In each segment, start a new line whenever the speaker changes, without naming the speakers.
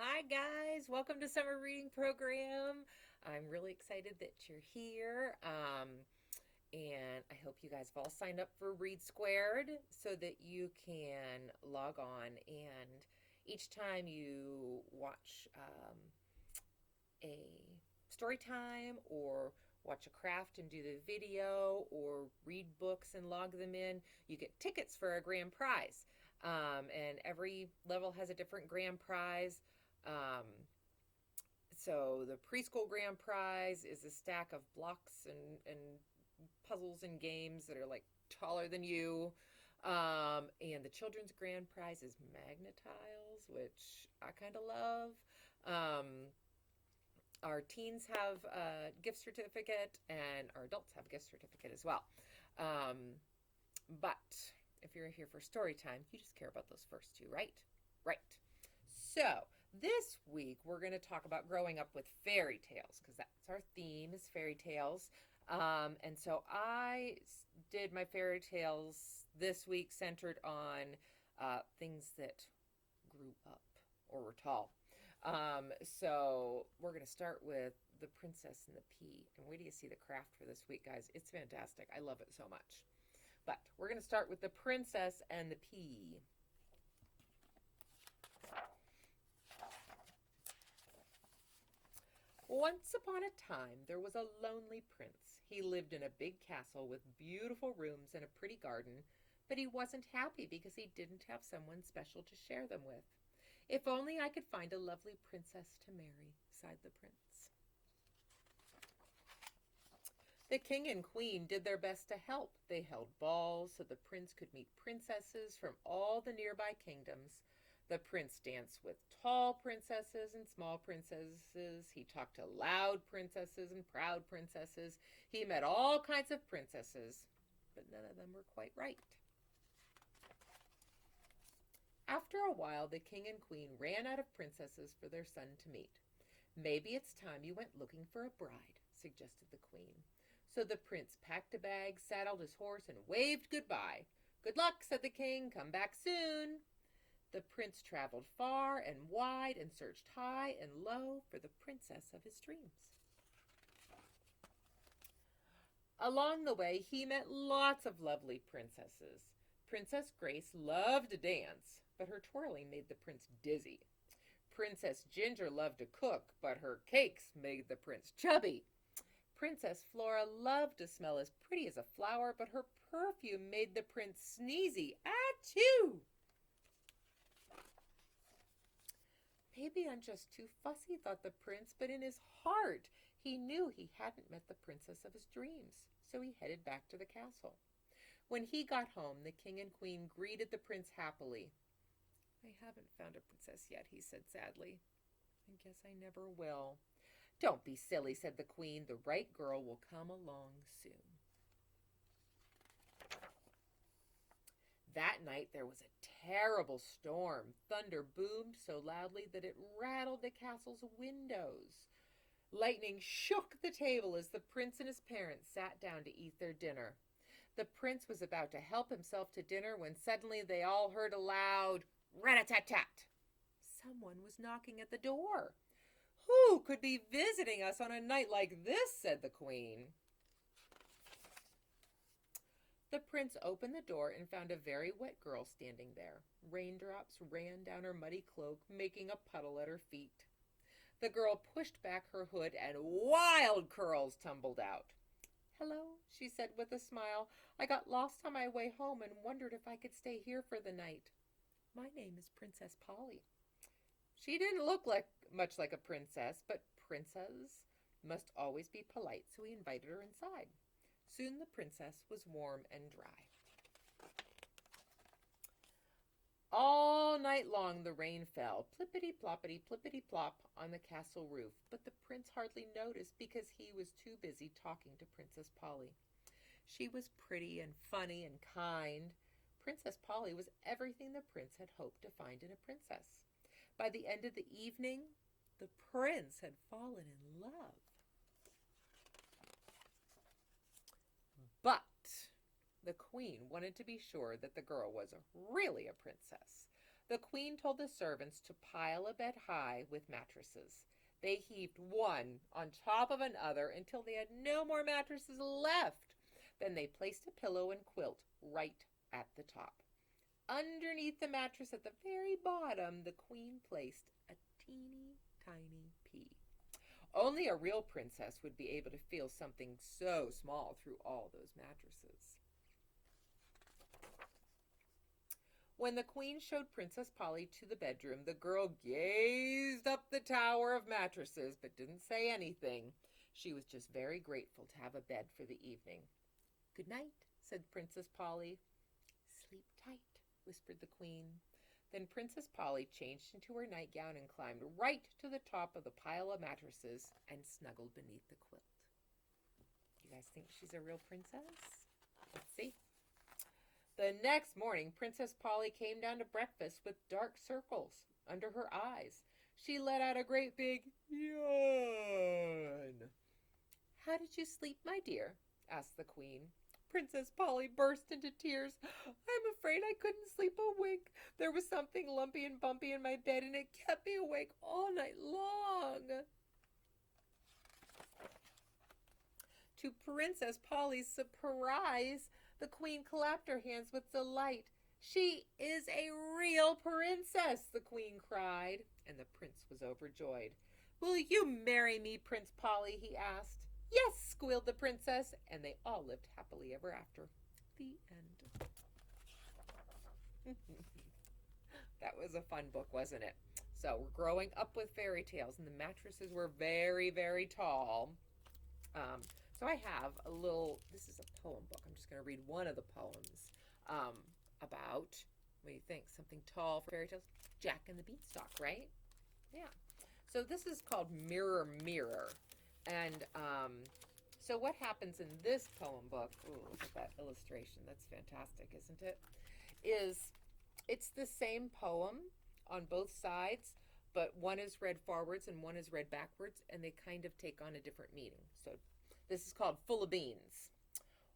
Hi, guys. Welcome to Summer Reading Program. I'm really excited that you're here. And I hope you guys have all signed up for Read Squared so that you can log on. And each time you watch a story time or watch a craft and do the video or read books and log them in, you get tickets for a grand prize. And every level has a different grand prize. Um, so the preschool grand prize is a stack of blocks and puzzles and games that are like taller than you. And the children's grand prize is magnetiles, which I kind of love. Um, our teens have a gift certificate, and our adults have a gift certificate as well. But if you're here for story time, you just care about those first two, right? Right. So this week we're going to talk about growing up with fairy tales because that's our theme is fairy tales. And so I did my fairy tales this week centered on things that grew up or were tall. So we're going to start with The Princess and the Pea. And wait till you see the craft for this week, guys. It's fantastic. I love it so much. But we're going to start with The Princess and the Pea. Once upon a time, there was a lonely prince. He lived in a big castle with beautiful rooms and a pretty garden, but he wasn't happy because he didn't have someone special to share them with. If only I could find a lovely princess to marry, sighed the prince. The king and queen did their best to help. They held balls so the prince could meet princesses from all the nearby kingdoms. The prince danced with tall princesses and small princesses. He talked to loud princesses and proud princesses. He met all kinds of princesses, but none of them were quite right. After a while, the king and queen ran out of princesses for their son to meet. Maybe it's time you went looking for a bride, suggested the queen. So the prince packed a bag, saddled his horse, and waved goodbye. Good luck, said the king. Come back soon. The prince traveled far and wide and searched high and low for the princess of his dreams. Along the way, he met lots of lovely princesses. Princess Grace loved to dance, but her twirling made the prince dizzy. Princess Ginger loved to cook, but her cakes made the prince chubby. Princess Flora loved to smell as pretty as a flower, but her perfume made the prince sneezy. Achoo! Maybe I'm just too fussy, thought the prince, but in his heart he knew he hadn't met the princess of his dreams, so he headed back to the castle. When he got home, the king and queen greeted the prince happily. I haven't found a princess yet, he said sadly. I guess I never will. Don't be silly, said the queen. The right girl will come along soon. That night there was a terrible storm. Thunder boomed so loudly that it rattled the castle's windows. Lightning shook the table as the prince and his parents sat down to eat their dinner. The prince was about to help himself to dinner when suddenly they all heard a loud rat-a-tat-tat. Someone was knocking at the door. Who could be visiting us on a night like this? Said the queen. The prince opened the door and found a very wet girl standing there. Raindrops ran down her muddy cloak, making a puddle at her feet. The girl pushed back her hood and wild curls tumbled out. Hello, she said with a smile. I got lost on my way home and wondered if I could stay here for the night. My name is Princess Polly. She didn't look much like a princess, but princes must always be polite, so he invited her inside. Soon the princess was warm and dry. All night long the rain fell, plippity-ploppity, plippity-plop, on the castle roof, but the prince hardly noticed because he was too busy talking to Princess Polly. She was pretty and funny and kind. Princess Polly was everything the prince had hoped to find in a princess. By the end of the evening, the prince had fallen in love. But the queen wanted to be sure that the girl was really a princess. The queen told the servants to pile a bed high with mattresses. They heaped one on top of another until they had no more mattresses left. Then they placed a pillow and quilt right at the top. Underneath the mattress at the very bottom, the queen placed a teeny tiny pea. Only a real princess would be able to feel something so small through all those mattresses. When the queen showed Princess Polly to the bedroom, the girl gazed up the tower of mattresses but didn't say anything. She was just very grateful to have a bed for the evening. "Good night," said Princess Polly. "Sleep tight," whispered the queen. Then Princess Polly changed into her nightgown and climbed right to the top of the pile of mattresses and snuggled beneath the quilt. You guys think she's a real princess? Let's see. The next morning, Princess Polly came down to breakfast with dark circles under her eyes. She let out a great big yawn. "How did you sleep, my dear?" asked the queen. Princess Polly burst into tears. "I'm afraid I couldn't sleep a wink. There was something lumpy and bumpy in my bed, and it kept me awake all night long." To Princess Polly's surprise, the queen clapped her hands with delight. "She is a real princess," the queen cried, and the prince was overjoyed. "Will you marry me, Prince Polly?" he asked. "Yes," squealed the princess, and they all lived happily ever after. The end. That was a fun book, wasn't it? So we're growing up with fairy tales, and the mattresses were very, very tall. So I have this is a poem book. I'm just going to read one of the poems about, what do you think, something tall for fairy tales? Jack and the Beanstalk, right? Yeah. So this is called Mirror, Mirror. And so what happens in this poem book, ooh, look at that illustration. That's fantastic, isn't it? It's the same poem on both sides, but one is read forwards and one is read backwards, and they kind of take on a different meaning. So this is called Full of Beans.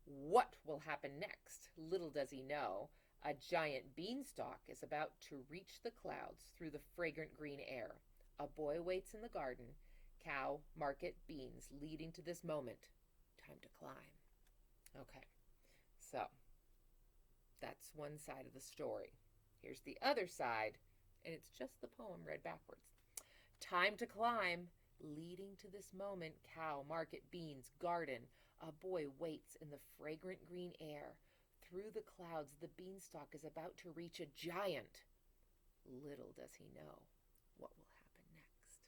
What will happen next? Little does he know. A giant beanstalk is about to reach the clouds through the fragrant green air. A boy waits in the garden. Cow, market, beans, leading to this moment. Time to climb. Okay, so that's one side of the story. Here's the other side, and it's just the poem read backwards. Time to climb. Leading to this moment, cow, market, beans, garden. A boy waits in the fragrant green air. Through the clouds, the beanstalk is about to reach a giant. Little does he know what will happen next.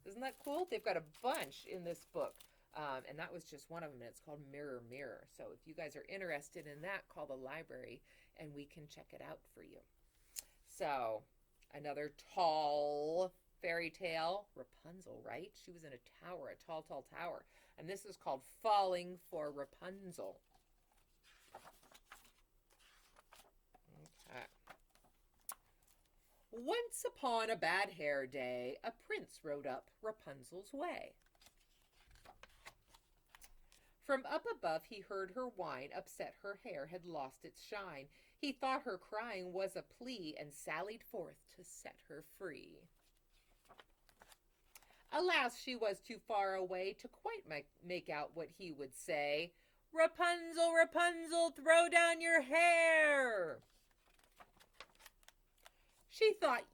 Isn't that cool? They've got a bunch in this book, and that was just one of them, and it's called Mirror, Mirror. So if you guys are interested in that, call the library, and we can check it out for you. So another tall fairy tale, Rapunzel, right? She was in a tower, a tall, tall tower. And this is called Falling for Rapunzel. Okay. Once upon a bad hair day, a prince rode up Rapunzel's way. From up above he heard her whine, upset her hair had lost its shine. He thought her crying was a plea and sallied forth to set her free. Alas, she was too far away to quite make out what he would say. "Rapunzel, Rapunzel, throw down your hair." She thought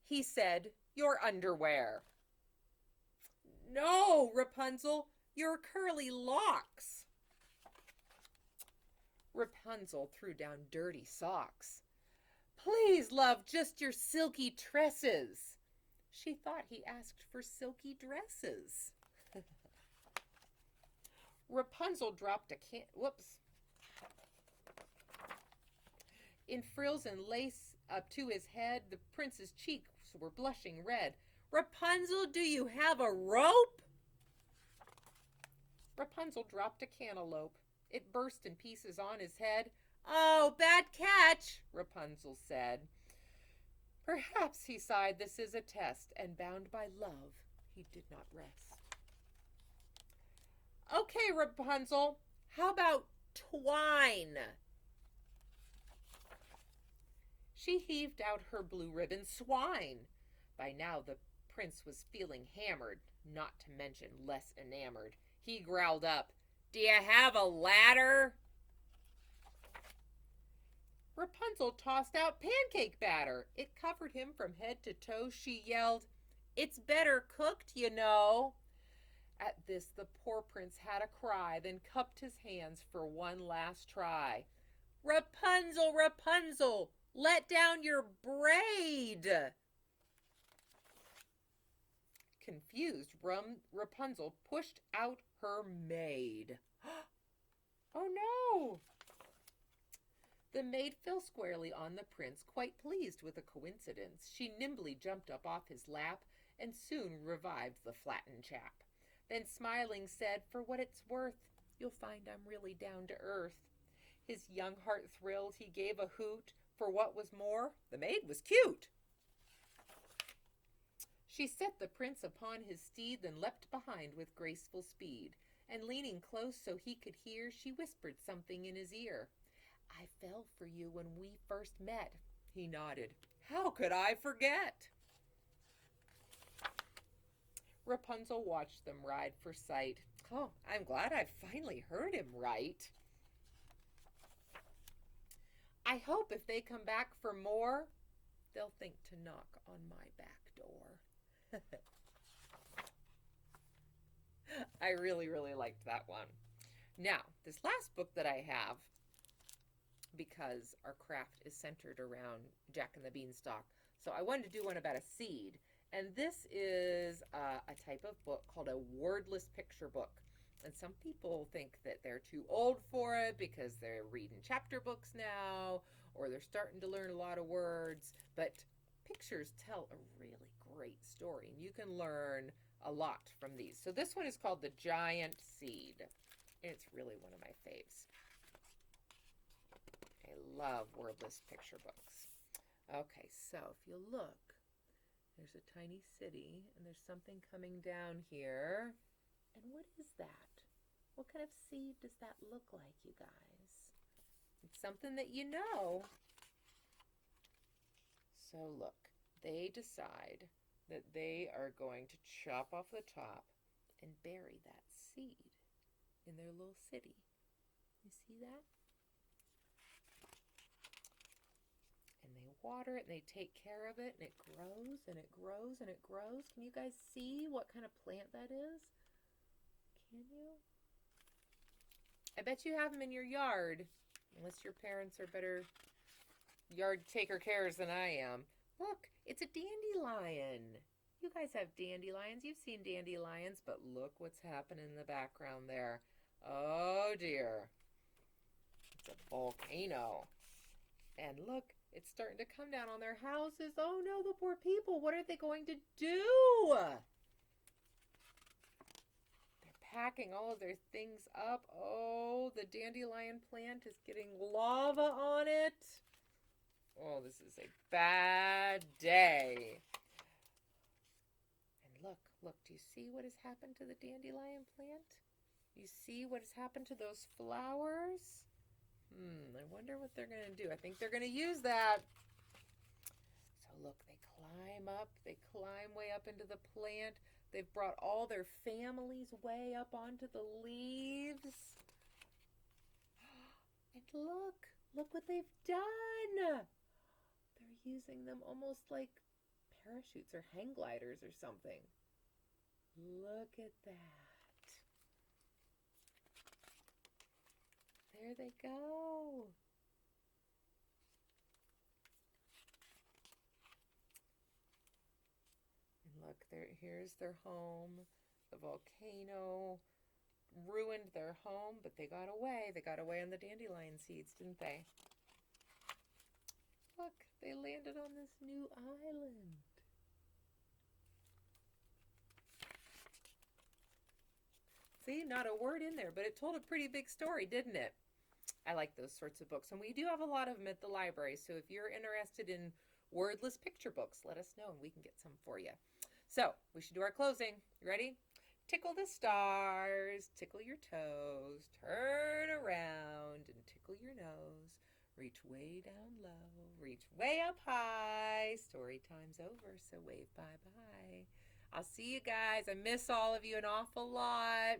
he said, "Your underwear." "No, Rapunzel, your curly locks." Rapunzel threw down dirty socks. "Please, love, just your silky tresses." She thought he asked for silky dresses. Rapunzel dropped in frills and lace up to his head. The prince's cheeks were blushing red. "Rapunzel, do you have a rope?" Rapunzel dropped a cantaloupe. It burst in pieces on his head. "Oh, bad catch," Rapunzel said. Perhaps, he sighed, this is a test, and bound by love, he did not rest. "Okay, Rapunzel, how about twine?" She heaved out her blue ribbon swine. By now the prince was feeling hammered, not to mention less enamored. He growled up, "Do you have a ladder?" Rapunzel tossed out pancake batter. It covered him from head to toe. She yelled, "It's better cooked, you know." At this, the poor prince had a cry, then cupped his hands for one last try. "Rapunzel, Rapunzel, let down your braid." Confused, Rapunzel pushed out her maid. Oh no! The maid fell squarely on the prince, quite pleased with the coincidence. She nimbly jumped up off his lap and soon revived the flattened chap. Then smiling said, "For what it's worth, you'll find I'm really down to earth." His young heart thrilled, he gave a hoot. For what was more, the maid was cute. She set the prince upon his steed, then leapt behind with graceful speed. And leaning close so he could hear, she whispered something in his ear. "I fell for you when we first met." He nodded. "How could I forget?" Rapunzel watched them ride for sight. "Oh, I'm glad I finally heard him right. I hope if they come back for more, they'll think to knock on my back door." I really, really liked that one. Now, this last book that I have, because our craft is centered around Jack and the Beanstalk, so I wanted to do one about a seed. And this is a type of book called a wordless picture book. And some people think that they're too old for it because they're reading chapter books now, or they're starting to learn a lot of words. But pictures tell a really great story, and you can learn a lot from these. So this one is called The Giant Seed, and it's really one of my faves. I love wordless picture books. Okay, so if you look, there's a tiny city, and there's something coming down here. And what is that? What kind of seed does that look like, you guys? It's something that you know. So look, they decide that they are going to chop off the top and bury that seed in their little city. You see that? And they water it and they take care of it, and it grows and it grows and it grows. Can you guys see what kind of plant that is? Can you? I bet you have them in your yard, unless your parents are better yard taker cares than I am. Look, it's a dandelion. You guys have dandelions. You've seen dandelions, but look what's happening in the background there. Oh dear. It's a volcano. And look, it's starting to come down on their houses. Oh no, the poor people. What are they going to do? Packing all of their things up. Oh, the dandelion plant is getting lava on it. Oh, this is a bad day. And look, do you see what has happened to the dandelion plant? You see what has happened to those flowers? I wonder what they're going to do. I think they're going to use that. So look, they climb up. They climb way up into the plant. They've brought all their families way up onto the leaves. And look what they've done. They're using them almost like parachutes or hang gliders or something. Look at that. There they go. Look, here's their home. The volcano ruined their home, but they got away. They got away on the dandelion seeds, didn't they? Look, they landed on this new island. See, not a word in there, but it told a pretty big story, didn't it? I like those sorts of books. And we do have a lot of them at the library, so if you're interested in wordless picture books, let us know and we can get some for you. So, we should do our closing. You ready? Tickle the stars, tickle your toes, turn around and tickle your nose. Reach way down low, reach way up high. Story time's over, so wave bye bye. I'll see you guys. I miss all of you an awful lot.